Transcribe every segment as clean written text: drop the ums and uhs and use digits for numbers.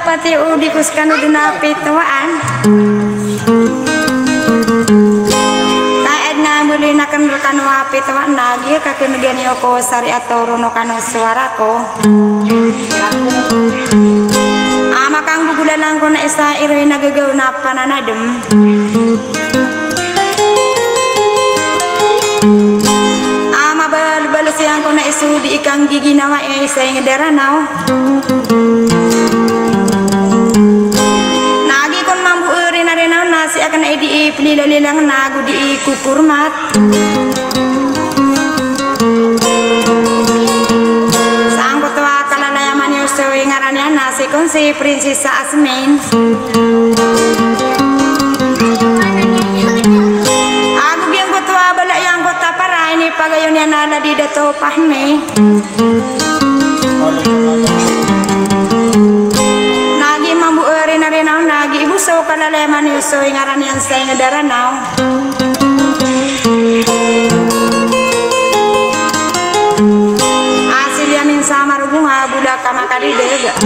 Pati udi kuskanu dinapi tuan. Kaed na muli na kan rekanu api tuan lagi kakek negani oko sari atau rono kanu suaraku. Amakang bugulan ko na isa irwi nagagaw na pananadem. Ama bal siang ko na isu di ikang gigi nawa isa yung deranaw. Nasi akan edi pelila-lilang nagu di kukurmat. Sangkut wa kalalayaman yuso ngarannya nasi kunci prinsesa Asmin. Aku biang kutua balak yang kota para ini pagayunnya nada di dato pahme. Nagi mambu rina-rina nagi ibu so kalalaman yuso ngaran yang saya ngedaranau. Asil yamin sama rubunga budak kama kadidega.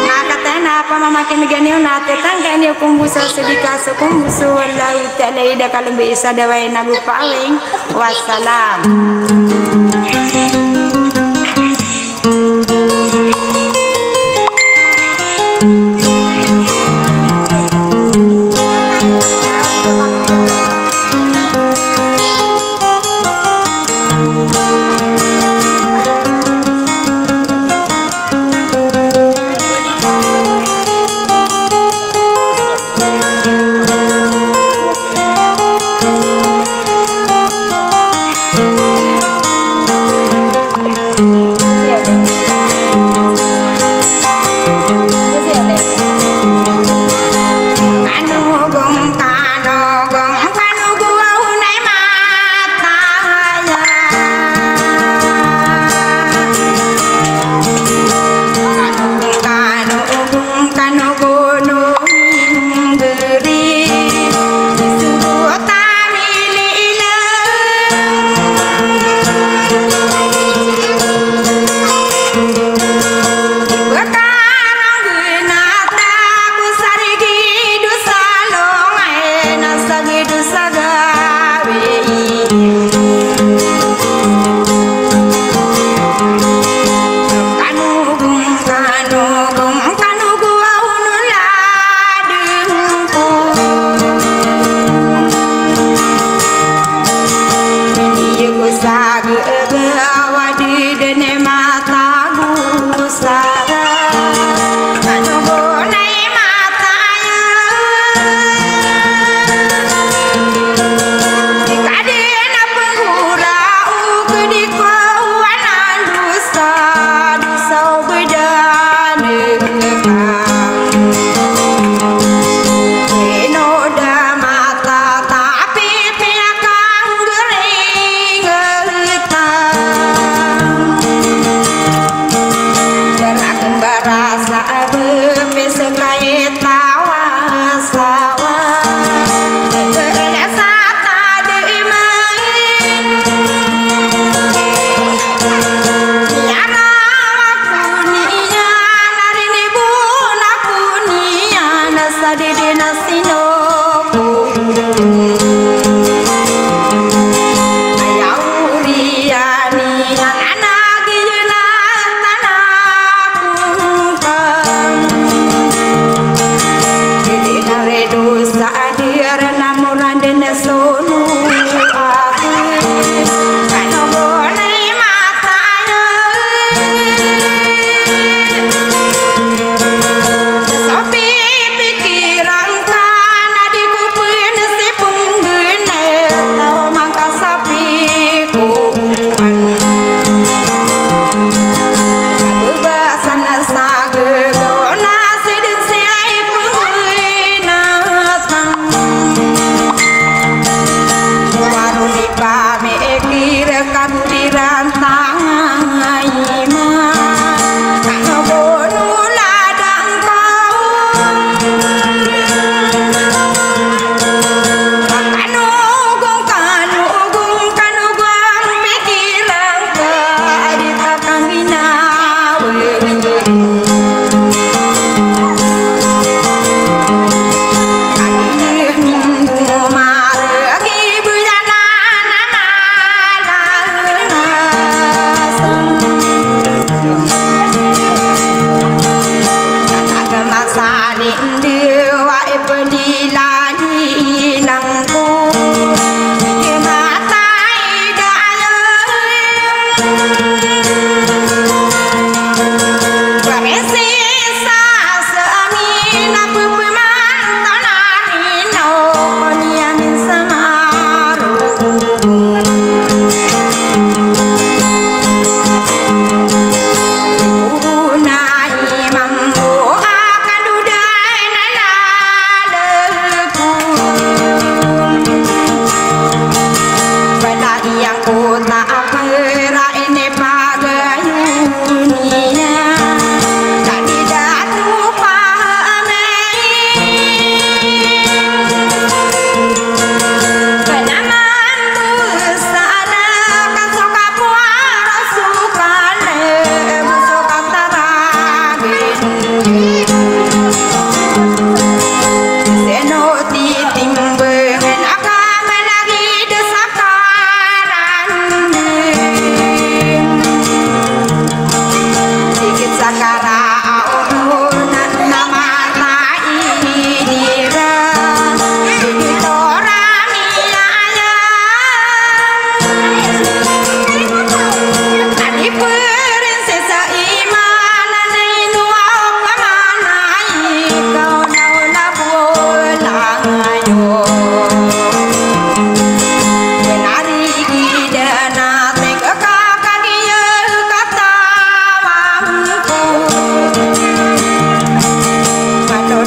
Nakatena apa mamakin megani unate tangga ni kumbuso sedika sukumbuso wallahu ta'ala ida kalau bisa dawai nabu pawing. Wassalam.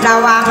Dawa